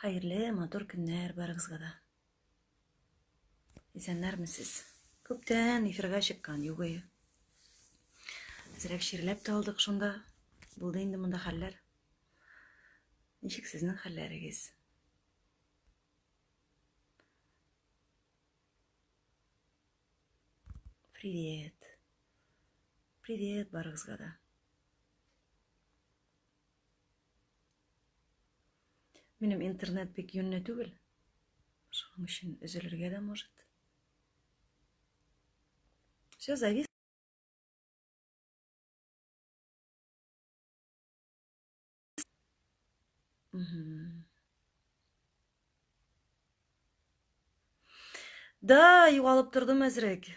Hayırlı, матур күннәр барыгызга да. Исәннәрмесез? Күптән эфирга чыккан юк ие. Әзрәк ширләп тә алдык шунда. Булды инде монда хәлләр. Ничек сезнең хәлләрегез? Привет. Привет барыгызга да. Минем интернет бик юньле түгел. Шуның өчен өзелергә дә может. Все зависит. Да, югалып тордым әзрәк.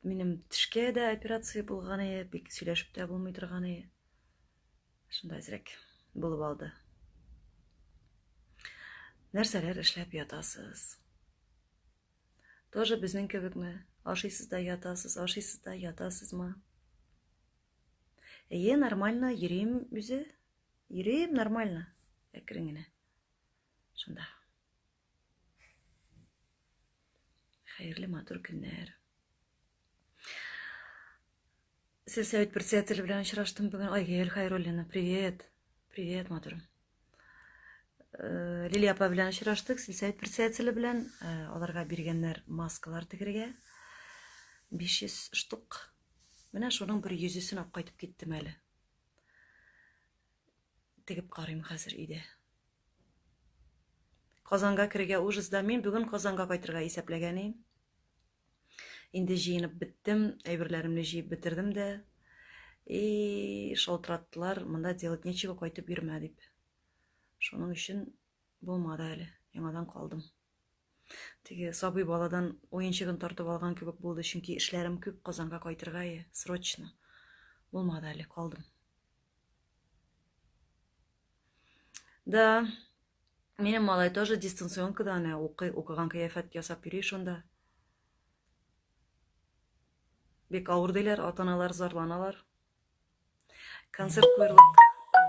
Минем тишкә дә операция булган ие, бик сөйләшеп тә булмый торган ие. Шунда әзрәк булып алды. Нәрсәләр эшләп ятасыз? Тоже безнең кебекме? Ашыйсыз да ятасыз, ашыйсыз да ятасызмы? Әйе, нормально, йөрим үзе. Йөрим нормально. Әкрен генә. Шунда. Хәерле, матур көннәр. Сельсовет председателе белән очраштым бүген. Айгөл Хайруллина, привет. Привет, матурым. Лилия апа белән очраштык, сельсовет председателе белән. Аларга биргәннәр маскалар тегергә. 500 штук. Менә шуның бер 100-сен алып кайтып киттем әле. Тегеп карыйм хәзер өйдә. Казанга кирергә ужызда, мин бүген Казанга кайтырга исәпләгән идем. Инде җыенып биттем, әйберләремне җыеп битердем дә. Шалтыраттылар, монда делать нечего, кайтып йөрмә дип. Шуның өчен булмады әле, яңадан калдым. Теге сабый баладан уенчыгын тартып алган кебек булды, чөнки эшләрем күп, Казанга кайтырга ие, срочно. Булмады әле, калдым. Да, минем малай тоже дистанционкада аны укыган кыяфәт ясап йөри шунда. Бик авыр диләр, ата-аналар зарланалар. Концерт куерлык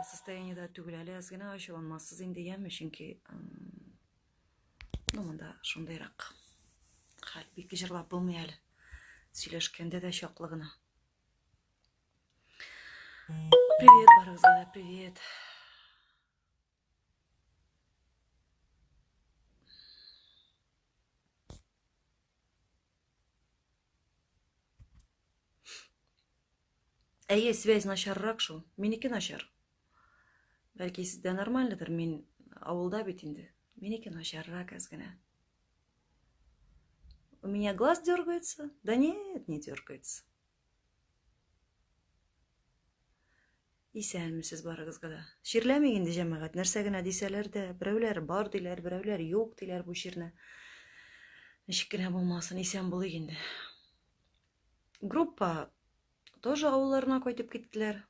состояниедә түгел әле, аз гына ачуланмассыз инде яме, чөнки монда шундыйрак. Хәл бик җырлап булмый әле. Сөйләшкәндә дә чаклы гына. Привет, барыгызга да, привет. Әйе, связь начаррак шул. Минеке начар. Бәлки сездә нормальдыр, мин авылда бит инде. Минеке начаррак аз гына. У меня глаз дергается? Да нет, не дергается. Исәнмесез барыгызга да. Ширләмик инде җәмәгать, нәрсә генә дисәләр дә, берәүләр бар диләр, берәүләр юк диләр бу ширне. Ничек кенә булмасын, исән булыйк инде. Группа тоже авылларына кайтып киттеләр.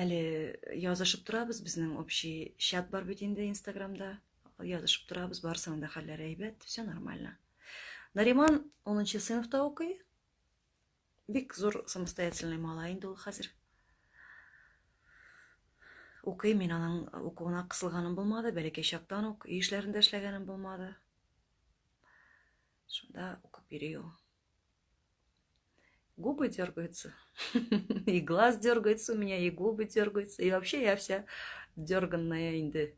Әле язышып торабыз, безнең общий чат бар бит инде Инстаграмда. Язышып торабыз, барсының да хәлләре әйбәт, все нормально. Нариман 10-нчы сыйныфта укый. Бик зур самостоятельный малай инде ул хәзер. Укый, мин аның укуына кысылганым булмады, бәләкәй чактан ук үй эшләрендә эшләгәнем булмады. Шунда укып йөри ул. Губы дергаются, и глаз дергается у меня, и губы дергаются, и вообще я вся дерганная инде.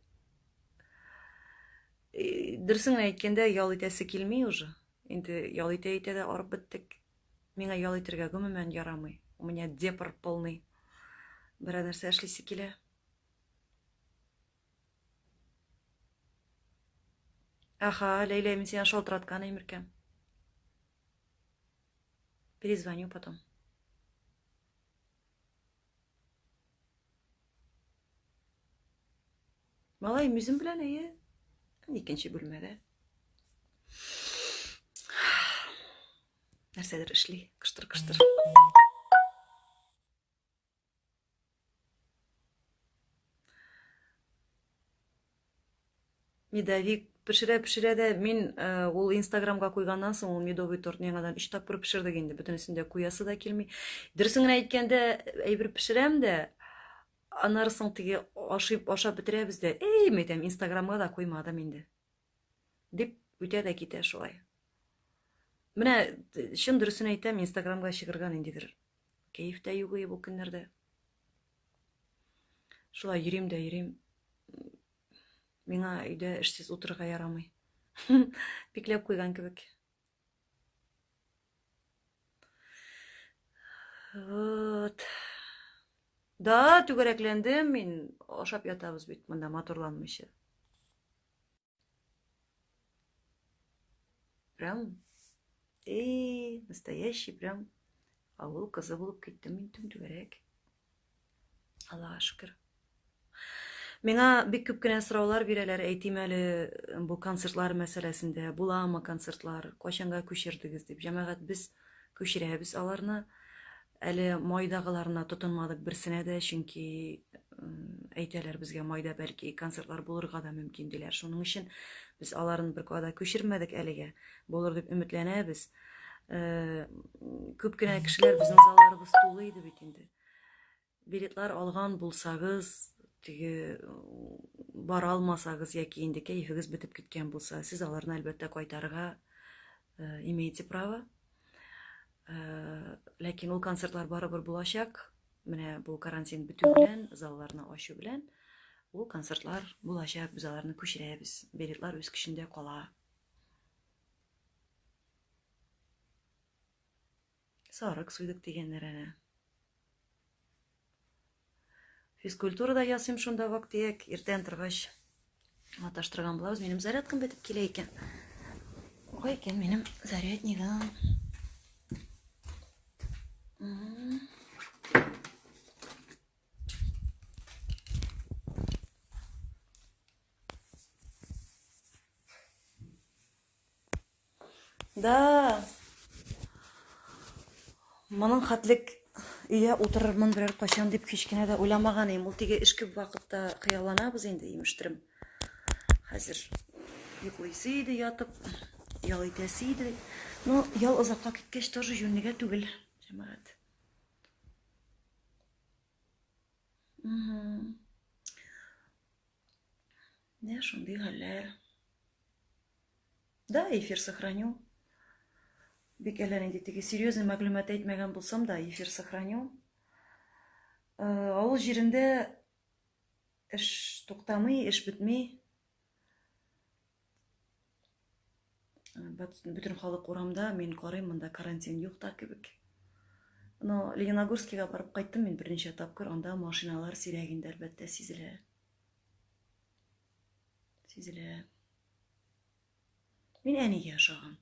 Дөресен әйткәндә, ял итәсе килми уже. Инде ял итә дә арып биттек. Миңа ял итәргә гомумән ярамый. У меня депр полный. Берәр нәрсә эшлисе килә. Аха, Ләйлә, мин сиңа шалтыраткан имеркәм. Перезвоню потом. Малай мүзем белән әйе. Икенче бүлмәдә. Нәрсәдер эшли, кыштыр-кыштыр. Медовик пішіре де мен ол инстаграмға қойғаннан соң ол медовый торт жаңадан 3 тапқыр пішірдік енді бүтінісінде қоясы да келмей. Дұрысын әйткенде әйбір пішірем де анарысын тіге ашап бітіреміз де метем инстаграмға да қоймадым енді деп өте де кете шулай. Менә шын дұрысын әйтәм, инстаграмға шығырған ендедір кайф та юк бұл күндерде. Шулай йөрим дә йөрим. Миңа өйдә эшсез утырырга ярамый. Бикләп куйган кебек. Вот. Да, түгәрәкләндем мин. Ашап ятабыз бит монда матурланмыйча. Прям настоящий прям авыл кызы булып киттем мин түгәрәк. Аллага шөкер. Миңа бик күп кенә сораулар бирәләр, әйтим әле бу концертлар мәсьәләсендә, буламы концертлар, кайчанга күчердегез дип. Җәмәгать без күчерәбез аларны. Әле майдагыларына тотынмадык берсенә дә, чөнки әйтәләр безгә майда бәлки концертлар булырга да мөмкин диләр. Шуның өчен без аларны бер када күчермәдек әлегә. Булыр дип өметләнәбез. Күп кенә кешеләр безнең залларыбыз тулы иде бит инде. Билетлар алган булсагыз, теге бара алмасагыз яки инде кайфыгыз бетеп киткән булса, сез аларны әлбәттә кайтарырга имеете право. Ләкин ул концертлар барыбер булачак. Менә бу карантин бетү белән, залларны ачу белән ул концертлар булачак, без аларны күчерәбез. Билетлар үз көчендә кала. Сарык суйдык дигәннәр әнә. Физкультурада ясыйм шунда вакытыяк, иртән торгач маташтырган булабыз. Минем зарядкам бетеп килә икән. Кай икән минем заряднигым? Да. Моның хәтлек өйдә утырырмын берәр качан дип кичкенә дә уйламаган идем. Ул тиге эш күп вакытта хыялланабыз инде, имештирем. Хәзер йоклыйсы иде ятып, ял итәсе иде. Но ял озакка киткәч тоже юннигә түгел, җәмәгать. Не, шундый хәлләр. Да, эфир сохраню. Бик әллә инде теге серьезный мәгълүмат әйтмәгән булсам да, эфир сохраню. Авыл җирендә эш туктамый, эш бетми. Бүтән халык урамда, мин карыйм, монда карантин юк та кебек. Но Лениногорскига барып кайттым мин берничә тапкыр, анда машиналар сирәгендә әлбәттә сизелә. Сизелә. Мин әнигә ошаган.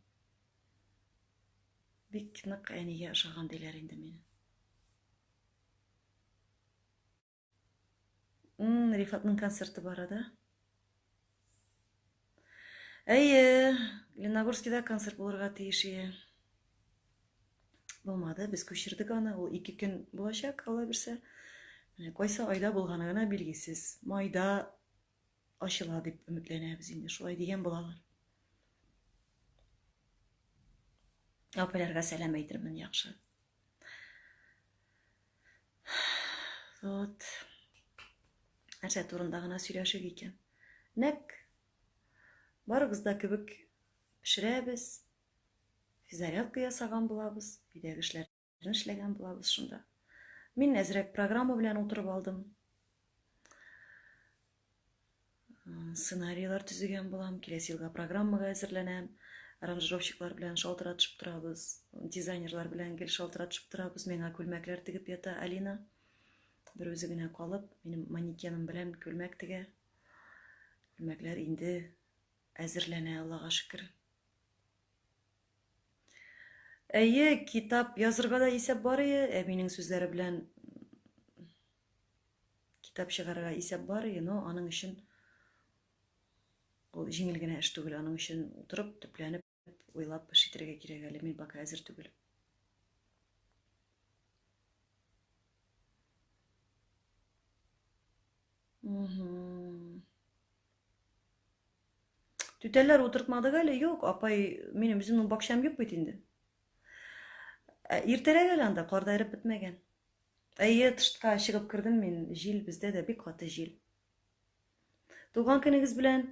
Бик нык әнигә ошаган диләр инде мине. Рифатның концерты бара да. Әйе, Лениногорскида концерт булырга тиеш иде. Булмады, без күчердек аны, ул 2 көн булачак, Алла берсә. Менә кайсы айда булганы гына билгесез. Майда ачыла дип өметләнәбез инде, шулай дигән булалар. Апаларга сәлам әйтермен, яхшы. Вот. Нәрсә турында гына сөйләшик икән. Нәк барыбыз да кебек пешерәбез. Физарядка ясаган булабыз, өйдәге эшләрне эшләгән булабыз шунда. Мин әзрәк программа белән утырып алдым. Сценарийлар төзегән булам, киләсе елга программага әзерләнәм. Аранжировщиклар белән шалтыратышып торабыз, дизайнерлар белән гел шалтыратышып торабыз. Миңа күлмәкләр тегеп ята Алина. Бер үзе генә калып, минем манекеным белән күлмәк тегә. Күлмәкләр инде әзерләнә, Аллага шөкер. Әйе, китап язырга да исәп бар иде, минең сүзләре белән китап чыгарга исәп бар иде, но аның өчен ул җиңел генә эш түгел, аның өчен утырып, төпләнеп, уйлап эш итәргә кирәк әле, мин пока әзер түгел. Түтәлләр утыртмадык әле, юк, апай, минем үземнең бакчам юк бит инде. Иртәрәк әле анда, карда эреп бетмәгән. Әйе, тышка чыгып кердем мин, җил бездә дә бик каты җил. Туган көнегез белән.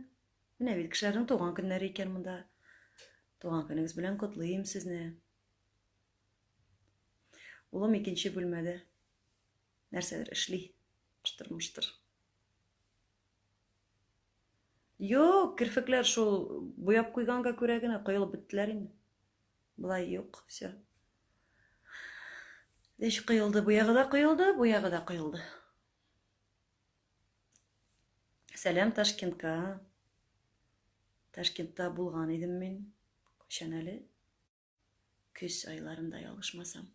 Менә бит кешеләрнең туган көннәре икән монда. Туган көнегез белән котлыйм сезне. Улым икенче бүлмәдә. Нәрсәдер эшли. Кыштырмыштыр. Юк, кирфекләр шул буяп куйганга күрә генә коелып беттеләр инде. Булай юк, все. Дәш коелды, буягы да коелды, буягы да коелды. Сәлам Ташкентка. Ташкентта булган идем мин. Кайчан әле? Көз айларында ялгышмасам.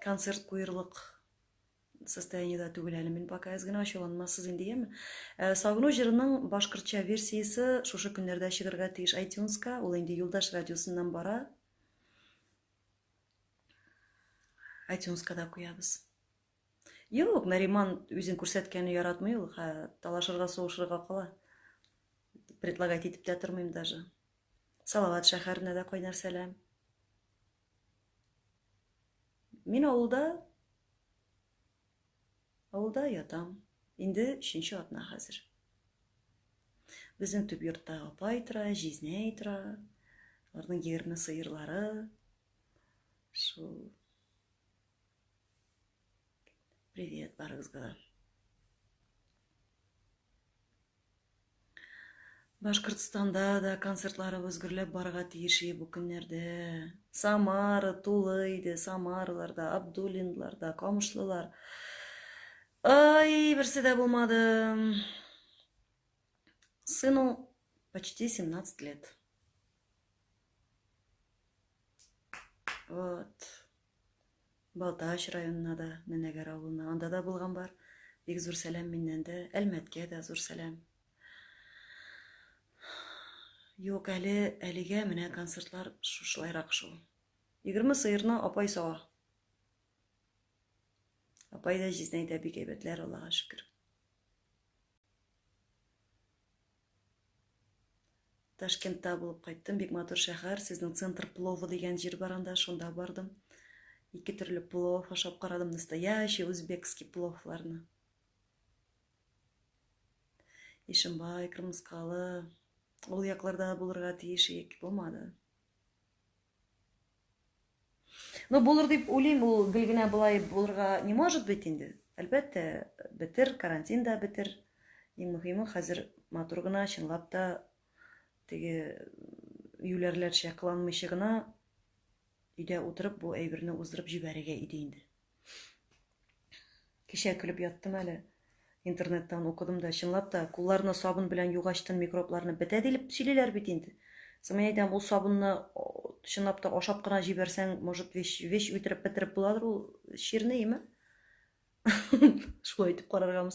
Концерт куерлык состояниедә түгел әле мин, пока әз генә ачуланмассыз инде, яме. Сагыну җырының башкортча версиясе шушы көннәрдә чыгарга тиеш iTunes-ка, ул инде Юлдаш радиосыннан бара. iTunes-ка да куябыз. Юк, Нариман үзен күрсәткәнне яратмый ул, талашырга, сугышырга кала. Предлагать итеп тә тормыйм даже. Салават шәһәренә дә кайнар сәлам. Мин авылда ятам. Инде 3нче атна хәзер. Безнең төп йортта апай тора, җизнәй тора. Аларның 20 сыерлары. Шул. Привет, барыгызга. Башкортстанда да концертларыбыз гөрләп барырга тиеш бу көннәрдә. Самара тулы иде, Самараларда, Абдуллинларда, Камышлылар. Ай, берсе дә булмады. Сыну почти 17 лет. Вот. Балтач районына да, Менәгәр авылына, анда да булган бар. Бик зур сәлам миннән дә, Әлмәткә дә зур сәлам. Юк, әлегә менә концертлар шулайрак шул. 20 сыерны апай сага. Апай да җизнәй дә бик әйбәтләр, Аллага шөкер. Ташкентта булып кайттым, бик матур шәһәр, сезнең центр пловы дигән җир бар анда, шунда бардым. 2 төрле плов ашап карадым, настоящий узбекский пловларны. Ишембай, Кырмыскалы, ул якларда булырга тиеш, булмады. Но булыр дип уйлыйм, ул гел генә булай булырга не может быть инде. Әлбәттә, бетер, карантин да бетер. Иң мөһиме хәзер матур гына, чынлап та теге юләрләрчә кыланмыйча гына өйдә утырып бу әйберне уздырып җибәрергә иде инде. Кичә көлеп яттым әле. Интернеттан укыдым да, чынлап та, кулларны сабын белән югаштын микробларны бетә дип сөйлиләр бит инде. Мен әйтәм, ул сабынны чынлап та ашап кына җибәрсәң, может, вещь үтереп бетереп буладыр, ул ширнейме? Шулай итеп караргамы?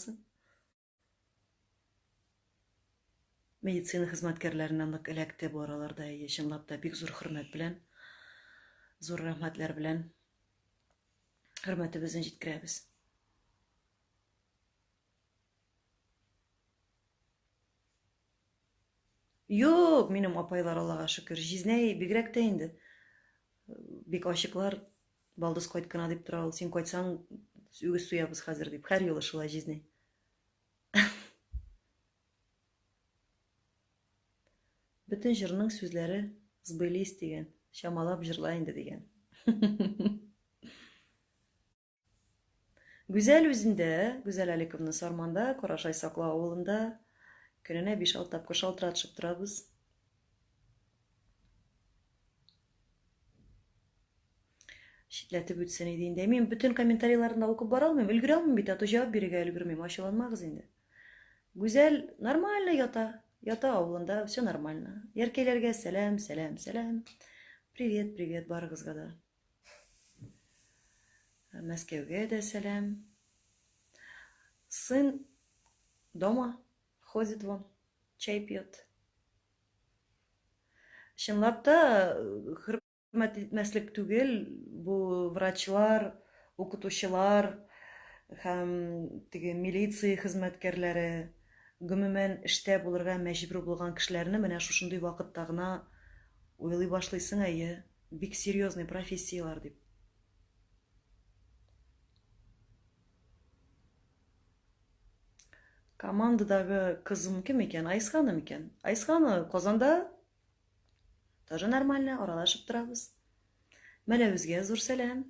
Медицина хезмәткәрләреннән нык эләкте бу араларда, чынлап та бик зур хөрмәт белән, зур рәхмәтләр белән хөрмәтебезне җиткерәбез. Юк, минем апайлар, Аллага шөкер, җизнәй бигрәк тә инде. Бик ачыклар, балдыз кайткана дип тора ул, син кайтсаң, үгез суябыз хәзер дип, һәр юлы шулай җизнәй. Бөтен җырның сүзләре сбылись дигән, чамалап җырла инде дигән. Гүзәл үзендә, Гүзәл Аликовна Сарманда, Карашай Саклау авылында көненә 5-6 тапкыр шалтыратышып торабыз. Читләтеп үтсен иде инде. Мин бөтен комментарийларны укып бара алмыйм, өлгерә алмыйм бит, аты җавап бирергә өлгермим, ачуланмагыз инде. Гүзәл нормально ята, авылында, все нормально. Яркәйләргә сәлам, сәлам, сәлам. Привет, привет барыгызга да. Мәскәүгә дә сәлам. Сын дома ходит вон, чай пьет. Чынлап та хөрмәт итмәслек түгел, бу врачлар, укытучылар, һәм теге милиция хезмәткәрләре, гомумән эштә булырга мәҗбүр булган кешеләрне менә шушындый вакытта гына уйлый башлыйсың, әйе, бик серьезный профессиялар дип. Командадагы кызым кем икән? Айсханым икән. Айсханы Казанда тоже нормально, аралашып торабыз. Мәләвезгә зур сәлам.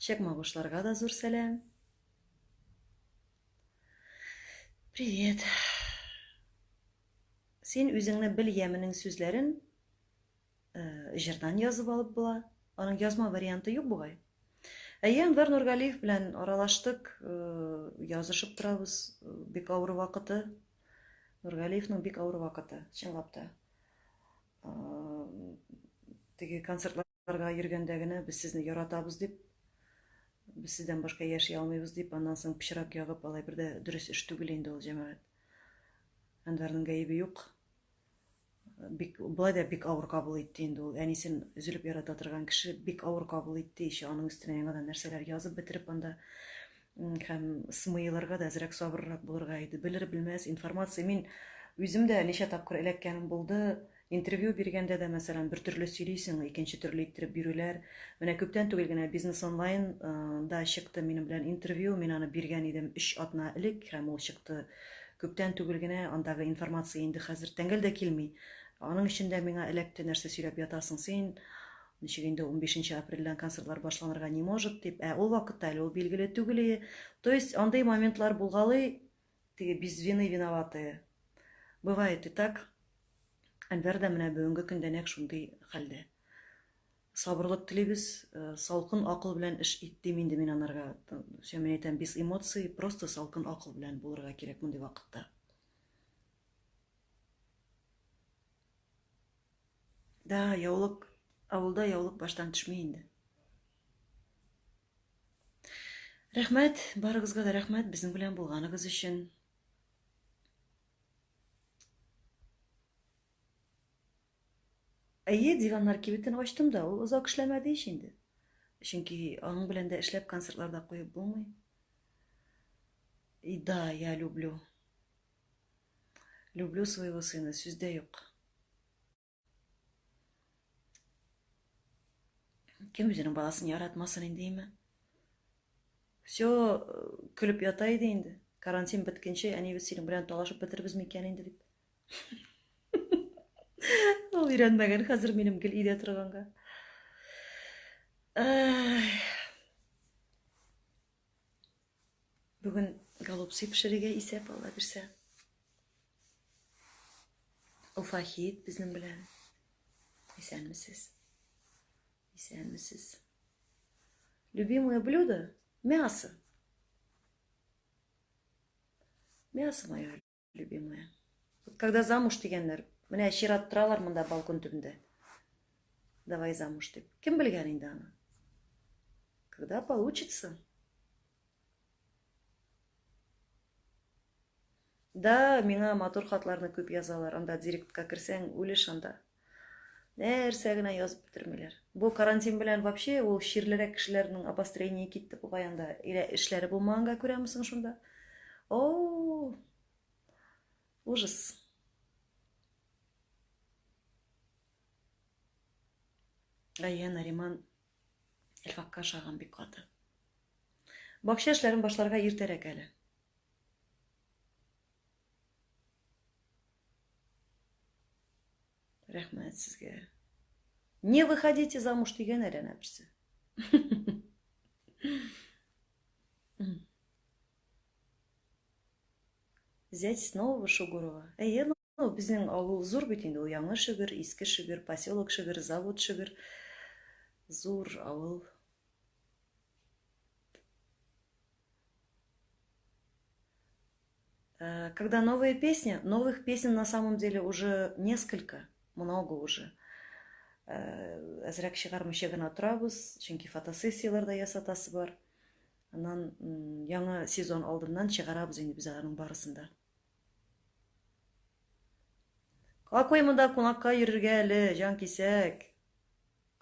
Чакмагышларга да зур сәлам. Привет. Син үзеңне бел яменең сүзләрен җырдан язып алып була. Аның язма варианты юк бугай. Әйе, Әнвәр Нургалиев белән аралаштык, язышып торабыз, бик авыр вакыты. Нургалиевның бик авыр вакыты, чынлап та. Теге концертларга йөргәндә генә без сезне яратабыз дип, без сездән башка яши алмыйбыз дип, аннан соң пычрак ягып, алай бер дә дөрес эш түгел инде ул, җәмәгать. Әнвәрнең гаебе юк. Бик булай да бик авыр кабул итте инде ул. Әнисен өзелеп ярата торган кеше бик авыр кабул итте. Иши аның өстенә яңадан нәрсәләр язып бетереп анда, һәм смыйларга да әзрәк сабыррак булырга иде. Белер белмәс информация. Мин үзем дә ничә тапкыр эләккәнем булды. Интервью биргәндә дә, мәсәлән, бер төрле сөйлисең, икенче төрле иттереп бирүләр. Менә күптән түгел генә Бизнес онлайн да чыкты минем белән интервью. Мин аны биргән идем 3 атна элек, һәм ул чыкты күптән түгел генә. Андагы информация инде хәзер тәңгәл дә килми. Аның эчендә миңа эләкте, нәрсә сөйләп ятасың син. Ничек инде 15 апрельдән концертлар башланырга не может дип. Ул вакытта әле ул билгеле түгел. То есть андай моментлар булгалый, теге без вины виноватые. Бывает и так. Әнвәр дә менә бүгенге көндә нәкъ шундый хәлдә. Сабырлык телибез, салкын акыл белән эш ит дим инде мин анарга. Мен әйтәм, без эмоций, просто салкын акыл белән булырга кирәк мондый вакытта. Да, яулык, авылда яулык баштан төшмәй инде. Рәхмәт, барыгызга да рәхмәт безнең белән булганыгыз өчен. Әйе, диваннар кибетен ачтым да, ул озак эшләмәде ич инде. Чөнки аның белән дә эшләп концертларда куеп булмый. И да, я люблю. Люблю своего сына, сүздә юк. Кем үзенең баласын яратмасын инде. Все көлеп ята иде инде. Карантин беткәнче, әнибез синең белән талашып бетербез микән инде дип. Ул өйрәнмәгән хәзер минем гел өйдә торганга. Бүген голубцы пешерергә исәп ала бирсә. Уфахит безнең белән. Исәнмесез? Исәнмесез? Любимое блюдо – мясо. Мясо мое любимое. Вот когда замуж дигәннәр, менә чират торалар монда балкон төбендә. Давай замуж дип. Кем белгән инде аны? Когда получится? Да, миңа матур хатларны күп язалар. Анда директка керсәң, үлеш анда. Нәрсә генә язып бетермиләр. Бу карантин белән вообще ул ширлерәк кешеләрнең обострение китте бугай анда. Эшләре булмаганга күрәме соң шунда? О! Ужас. Әйе, Нариман Эльфакка шаган бик каты. Бакча эшләрен башларга иртәрәк әле. Рәхмәт сезгә. Не выходите замуж дигән әрәнә берсе. Зять снова Шугурова. Әйе, безнең авыл зур бит инде, ул Яңы Шыгыр, Иске Шыгыр, поселок Шыгыр, завод Шыгыр. Зур авыл. Когда новые песни, новых песен на самом деле уже несколько, много уже. Әзрәк чыгармыйча гына торабыз, чөнки фотосессиялар да ясатасы бар. Аннан яңа сезон алдыннан чыгарабыз инде без аларның барысында. Какой монда кунакка йөрергә әле, җан кисәк.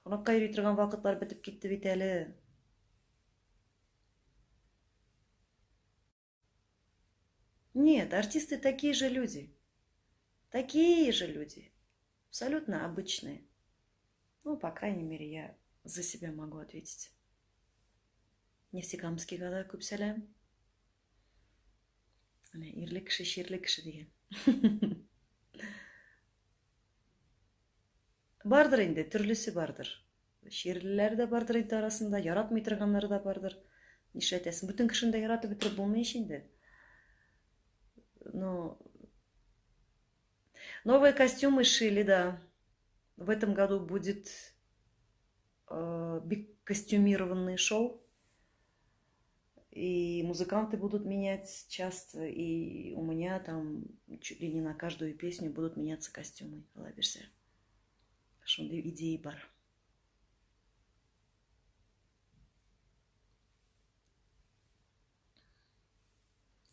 Кунакка йөри торган вакытлар бетеп китте бит әле. Нет, артисты такие же люди. Такие же люди. Абсолютно обычные. Ну, по крайней мере, я за себя могу ответить. Нефтекамскийга да көп сәлем. Ана ирле кеше, ширле кеше деген. Бардыр инде, төрлесе бардыр. Ширлеләр дә бардыр инде арасында, яратмый торганнары да бардыр. Нишләтәсең? Бүтән кешене дә яратып бетереп булмый ич инде. Но новые костюмы шили, да. В этом году будет биг костюмированный шоу. И музыканты будут менять часто, и у меня там чуть ли не на каждую песню будут меняться костюмы. Ала берсе. Шундай идеи бар.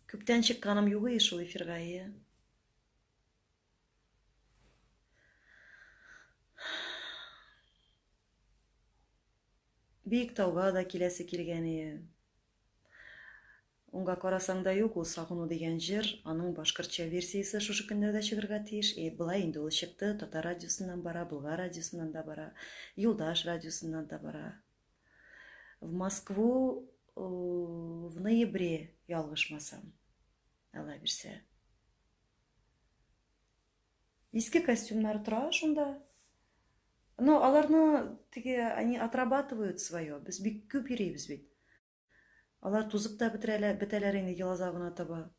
Күптән чыкканым юк и шул эфирга, иә. Биек тауга да киләсе килгән ие. Онга карасаң да юк, ул Сагыну дигән җыр, аның башкортча версиясе шушы көннәрдә чыгарга тиеш. Былай инде ул чыкты, Татар радиосыннан бара, Болгар радиосыннан да бара, Юлдаш радиосыннан да бара. В Москву в ноябре, ялгышмасам. Ала бирсә. Иске костюмнар тора шунда. Но аларны теге они отрабатывают свое. Без бик күп йөрибез бит. Алар тузып та бетәләр инде ел азагына таба.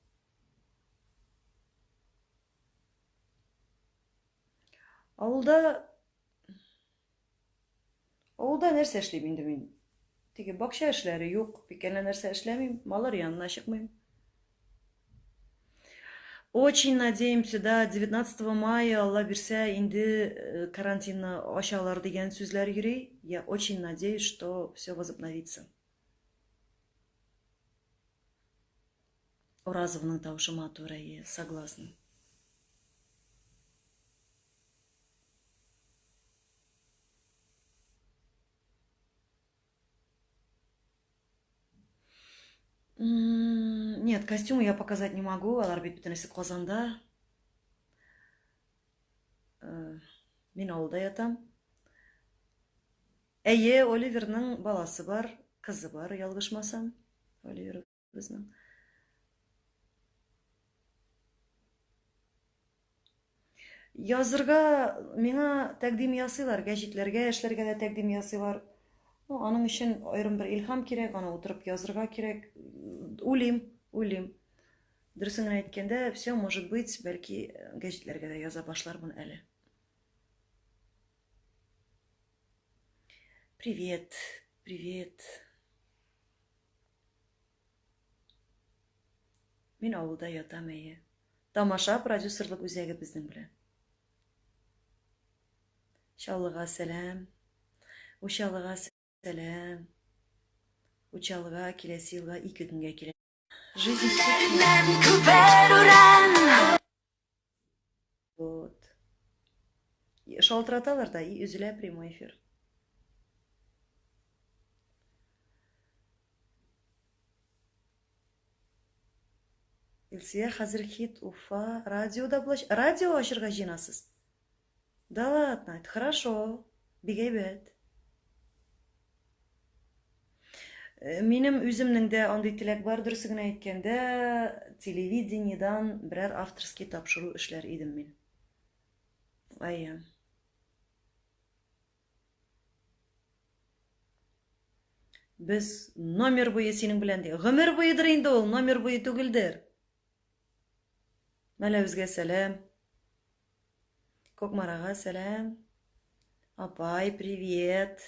Авылда нәрсә эшлим инде мин? Теге бакча эшләре юк, бик әллә нәрсә эшләмим, малар янына чыкмыйм. Очень надеемся, да, 19 мая, Алла бирсә, инде карантинны ачалар дигән сүзләр йөри. Я очень надеюсь, что все возобновится. Уразованың тавышы матур, согласна. Нет, костюмы я показать не могу, алар бит бөтенесе Казанда. Мин авылда ятам. Әйе, Оливерның баласы бар, кызы бар, ялгышмасам. Оливер безнең. Язырга миңа тәкъдим ясыйлар, гәҗитләргә эшләргә дә тәкъдим ясыйлар. Ну, аның өчен аерым бер илһам кирәк, аны утырып язырга кирәк. Уйлыйм. Дөресен генә әйткәндә, все может быть, бәлки гәҗитләргә дә яза башлармын әле. Привет. Мин авылда ятам, әйе. Тамаша продюсерлык үзәге безнең белән. Чаллыга сәлам. Учалыга сәлам. Учалыга киләсе елга 2 көнгә килә. Жизнь скучная. Вот. Шалтыраталар да, и өзелә прямой эфир. Илсия хәзер хит Уфа радиода булач. Радио ачырга җыенасыз. Да ладно, это хорошо. Бик әйбәт. Минем үземнең дә андый теләк бар, дөресен генә әйткәндә, телевидениедан берәр авторский тапшыру эшләр идем мин. Әйе. Без номер буе синең белән ди. Гомер буедыр инде ул, номер буе түгелдер. Мәләвезгә сәлам. Кокмарага сәлам. Апай, привет.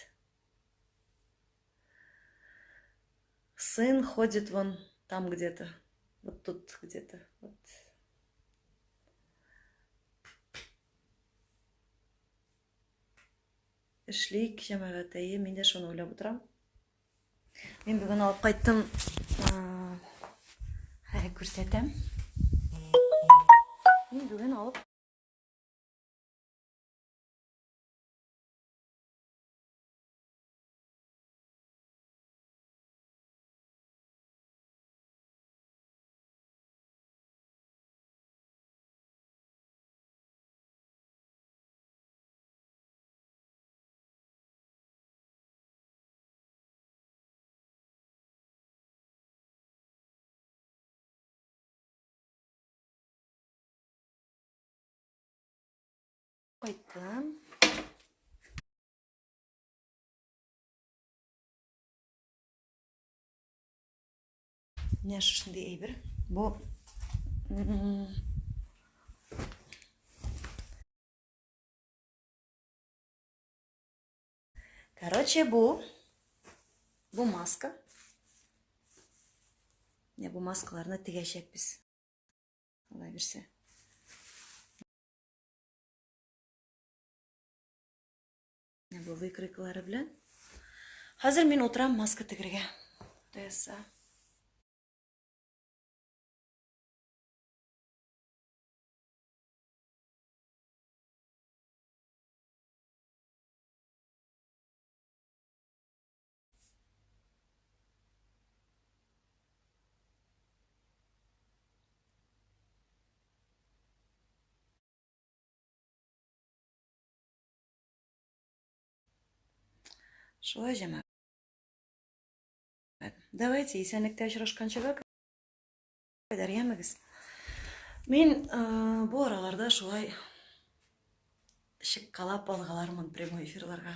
Сын ходит вон там где-то. Вот тут где-то. Вот. Эшлик, җәмәгатәйе, мин дә шуны уйлап утырам. Мин бүген алып кайттым. Күрсәтәм. Мин бүген алып Кайттым. Менә шушындый әйбер. Бу короче, бу маска. Я бу маскаларны тегәчәкбез. Алай берсе. Бу выкройкалары белән. Хәзер мин утырам маска тегергә. Тәса. Шулай җәмәгать. Давайте исәнлектә очрашканчага кадәр ямыгыз. Мин бу араларда шулай шиккалап алгалармын прямой эфирларга.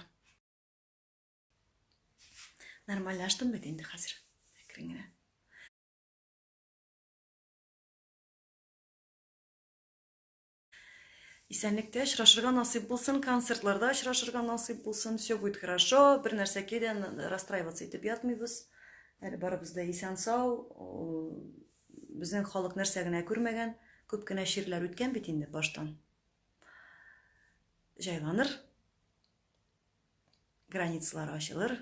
Нормальлаштым бит инде хәзер. Әкрен генә. Исәнлектә очрашырга насыйп булсын, концертларда очрашырга насыйп булсын. Все будет хорошо. Бер нәрсәгә дә расстраиваться итеп ятмыйбыз. Әле барыбыз да исән сау. Безнең халык нәрсә генә күрмәгән, күп кенә чирләр үткән бит инде баштан. Җайланыр. Границалар ачылыр.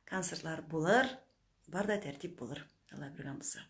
Концертлар булыр. Бар да тәртип булыр. Алла белгән булса.